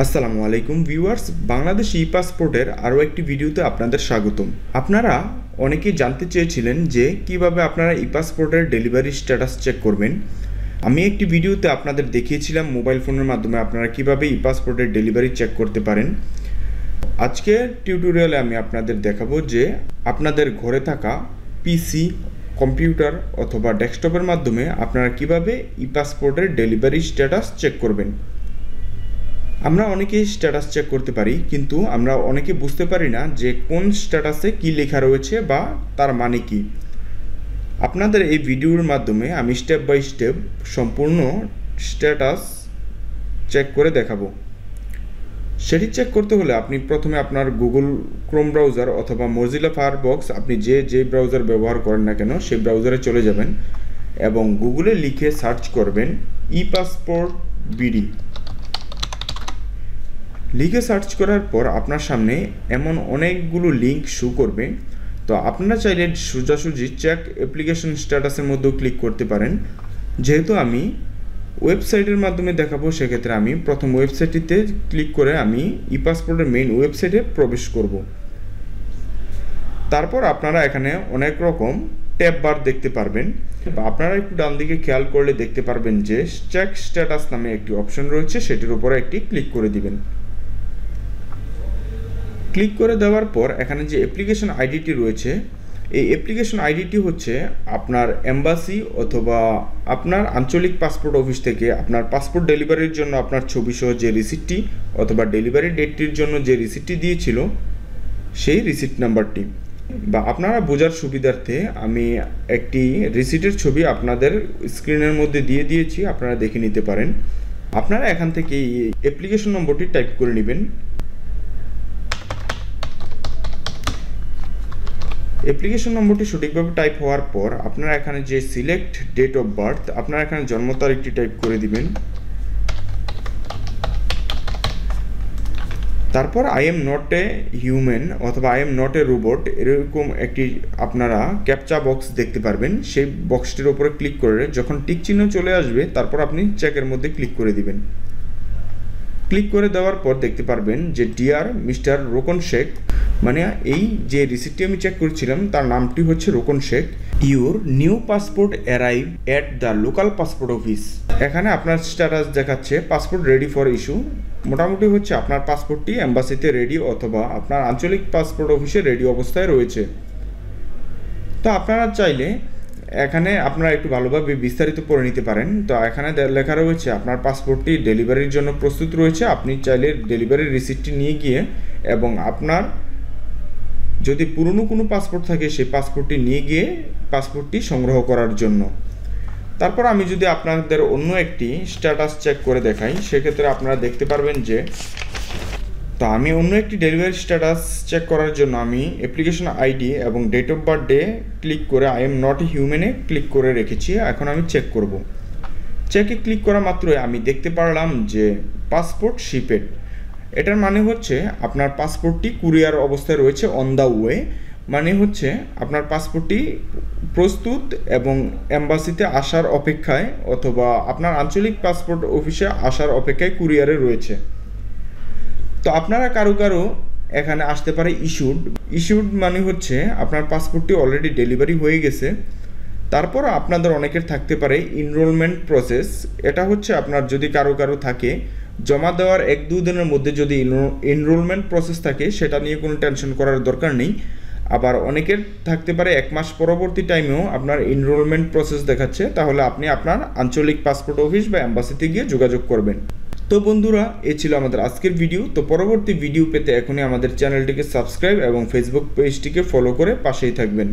আসসালামু আলাইকুম ভিউয়ার্স, বাংলাদেশ ই পাসপোর্টের আরও একটি ভিডিওতে আপনাদের স্বাগতম। আপনারা অনেকেই জানতে চেয়েছিলেন যে কিভাবে আপনারা ই পাসপোর্টের ডেলিভারি স্ট্যাটাস চেক করবেন। আমি একটি ভিডিওতে আপনাদের দেখিয়েছিলাম মোবাইল ফোনের মাধ্যমে আপনারা কিভাবে ই পাসপোর্টের ডেলিভারি চেক করতে পারেন। আজকের টিউটোরিয়ালে আমি আপনাদের দেখাবো যে আপনাদের ঘরে থাকা পিসি, কম্পিউটার অথবা ডেস্কটপের মাধ্যমে আপনারা কিভাবে ই পাসপোর্টের ডেলিভারি স্ট্যাটাস চেক করবেন। আমরা অনেকেই স্ট্যাটাস চেক করতে পারি, কিন্তু আমরা অনেকে বুঝতে পারি না যে কোন স্ট্যাটাসে কি লেখা রয়েছে বা তার মানে কি। আপনাদের এই ভিডিওর মাধ্যমে আমি স্টেপ বাই স্টেপ সম্পূর্ণ স্ট্যাটাস চেক করে দেখাবো। সেটি চেক করতে হলে আপনি প্রথমে আপনার গুগল ক্রোম ব্রাউজার অথবা মজিলা ফায়ারফক্স, আপনি যে ব্রাউজার ব্যবহার করেন না কেন সেই ব্রাউজারে চলে যাবেন এবং গুগলে লিখে সার্চ করবেন ই পাসপোর্ট বিডি। লিখে সার্চ করার পর আপনার সামনে এমন অনেকগুলো লিঙ্ক শো করবে। তো আপনারা চাইলে সোজাসুজি চেক অ্যাপ্লিকেশন স্ট্যাটাসের মধ্যেও ক্লিক করতে পারেন। যেহেতু আমি ওয়েবসাইটের মাধ্যমে দেখাবো, সেক্ষেত্রে আমি প্রথম ওয়েবসাইটটিতে ক্লিক করে আমি ই পাসপোর্টের মেইন ওয়েবসাইটে প্রবেশ করব। তারপর আপনারা এখানে অনেক রকম ট্যাব বার দেখতে পারবেন। আপনারা একটু ডান দিকে খেয়াল করলে দেখতে পারবেন যে চেক স্ট্যাটাস নামে একটি অপশন রয়েছে, সেটির উপরে একটি ক্লিক করে দিবেন। ক্লিক করে দেওয়ার পর এখানে যে অ্যাপ্লিকেশন আইডিটি রয়েছে, এই অ্যাপ্লিকেশন আইডিটি হচ্ছে আপনার এম্বাসি অথবা আপনার আঞ্চলিক পাসপোর্ট অফিস থেকে আপনার পাসপোর্ট ডেলিভারির জন্য আপনার ছবি সহ যে রিসিপ্টটি অথবা ডেলিভারি ডেটটির জন্য যে রিসিপ্টটি দিয়েছিল সেই রিসিপ্ট নাম্বারটি। বা আপনারা বোঝার সুবিধার্থে আমি একটি রিসিপ্টের ছবি আপনাদের স্ক্রিনের মধ্যে দিয়ে দিয়েছি, আপনারা দেখে নিতে পারেন। আপনারা এখান থেকে এই অ্যাপ্লিকেশন নম্বরটি টাইপ করে নেবেন। অ্যাপ্লিকেশন নম্বরটি সঠিকভাবে টাইপ হওয়ার পর আপনারা এখানে যে সিলেক্ট ডেট অফ বার্থ, আপনারা এখানে জন্ম তারিখটি টাইপ করে দিবেন। তারপর I am not a human অথবা I am not a robot এরকম একটি আপনারা ক্যাপচা বক্স দেখতে পারবেন। সেই বক্সটির উপরে ক্লিক করে যখন টিক চিহ্ন চলে আসবে, তারপর আপনি চেকের মধ্যে ক্লিক করে দিবেন। ক্লিক করে দেওয়ার পর দেখতে পারবেন যে ডিয়ার মিস্টার রোকন শেখ, মানে এই যে রিসিপ্টটি আমি চেক করেছিলাম তার নামটি হচ্ছে Rokon Sheikh. Your new passport arrive at the local passport office. এখানে আপনার স্ট্যাটাস দেখাচ্ছে পাসপোর্ট রেডি ফর ইস্যু। মোটামুটি হচ্ছে আপনার পাসপোর্টটি এম্বাসিতে রেডি অথবা আপনার আঞ্চলিক পাসপোর্ট অফিসে রেডি অবস্থায় রয়েছে। তো আপনারা চাইলে এখানে আপনারা একটু ভালোভাবে বিস্তারিত পড়ে নিতে পারেন। তো এখানে লেখা রয়েছে আপনার পাসপোর্টটি ডেলিভারির জন্য প্রস্তুত রয়েছে। আপনি চাইলে ডেলিভারির রিসিপ্টটি নিয়ে গিয়ে এবং আপনার যদি পুরনো কোনো পাসপোর্ট থাকে সেই পাসপোর্টটি নিয়ে গিয়ে পাসপোর্টটি সংগ্রহ করার জন্য। তারপর আমি যদি আপনাদের অন্য একটি স্ট্যাটাস চেক করে দেখাই, সেক্ষেত্রে আপনারা দেখতে পারবেন যে তো আমি অন্য একটি ডেলিভারি স্ট্যাটাস চেক করার জন্য আমি অ্যাপ্লিকেশন আইডি এবং date of birth day click করে আই এম নট এ হিউম্যানে ক্লিক করে রেখেছি। এখন আমি চেক করব। চেকে ক্লিক করা মাত্রই আমি দেখতে পারলাম যে পাসপোর্ট শিপেড। এটার মানে হচ্ছে আপনার পাসপোর্টটি কুরিয়ার অবস্থায় রয়েছে, অন দ্য ওয়ে। মানে হচ্ছে আপনার পাসপোর্টটি প্রস্তুত এবং এম্বাসিতে আসার অপেক্ষায় অথবা আপনার আঞ্চলিক পাসপোর্ট অফিসে আসার অপেক্ষায় কুরিয়ারে রয়েছে। তো আপনারা কারো এখানে আসতে পারে ইস্যুড মানে হচ্ছে আপনার পাসপোর্টটি অলরেডি ডেলিভারি হয়ে গেছে। তারপর আপনাদের অনেকের থাকতে পারে ইনরোলমেন্ট প্রসেস। এটা হচ্ছে আপনার যদি কারো থাকে জমা দেওয়ার 1-2 দিনের মধ্যে যদি এনরোলমেন্ট প্রসেস থাকে, সেটা নিয়ে কোনো টেনশন করার দরকার নেই। আবার অনেকের থাকতে পারে 1 মাস পরবর্তী টাইমেও আপনার এনরোলমেন্ট প্রসেস দেখাচ্ছে, তাহলে আপনি আপনার আঞ্চলিক পাসপোর্ট অফিস বা এম্বাসিতে গিয়ে যোগাযোগ করবেন। তো বন্ধুরা, এই ছিল আমাদের আজকের ভিডিও। তো পরবর্তী ভিডিও পেতে এখনই আমাদের চ্যানেলটিকে সাবস্ক্রাইব এবং ফেসবুক পেজটিকে ফলো করে পাশেই থাকবেন।